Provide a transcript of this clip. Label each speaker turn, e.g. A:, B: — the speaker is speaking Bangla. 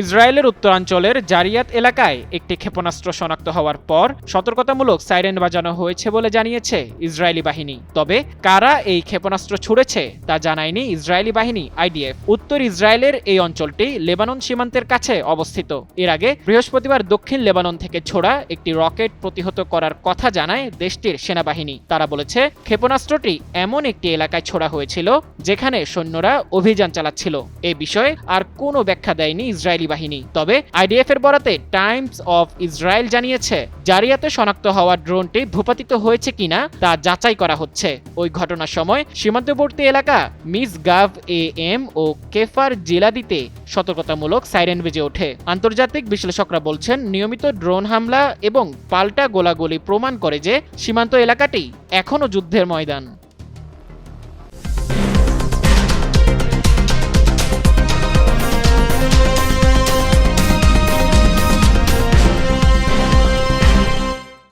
A: ইসরায়েলের উত্তরাঞ্চলের জারিয়াত এলাকায় একটি ক্ষেপণাস্ত্র শনাক্ত হওয়ার পর সতর্কতামূলক সাইরেন বাজানো হয়েছে বলে জানিয়েছে ইসরায়েলি বাহিনী। তবে কারা এই ক্ষেপণাস্ত্র ছুড়েছে তা জানায়নি ইসরায়েলি বাহিনী আইডিএফ। উত্তর ইসরায়েলের এই অঞ্চলটি লেবানন সীমান্তের কাছে অবস্থিত। এর আগে বৃহস্পতিবার দক্ষিণ লেবানন থেকে ছোড়া একটি রকেট প্রতিহত করার কথা জানায় দেশটির সেনাবাহিনী। তারা বলেছে ক্ষেপণাস্ত্রটি এমন একটি এলাকায় ছোড়া হয়েছিল যেখানে সৈন্যরা অভিযান চালাচ্ছিল। এ বিষয়ে আর কোনো ব্যাখ্যা দেয়নি ইসরায়েলি বাহিনী। তবে আইডিএফ এর বরাতে টাইমস অফ ইসরায়েল জানিয়েছে জারিয়াতে শনাক্ত হওয়া ড্রোনটি ভূপাতিত হয়েছে কিনা তা যাচাই করা হচ্ছে। ওই ঘটনার সময় সীমান্তবর্তী এলাকা মিসগাভ এম ও কেফার জিলাদিতে সতর্কতামূলক সাইরেন বেজে ওঠে। আন্তর্জাতিক বিশ্লেষকরা বলছেন নিয়মিত ড্রোন হামলা এবং পাল্টা গোলাগুলি প্রমাণ করে যে সীমান্ত এলাকাটি এখনও যুদ্ধের ময়দান।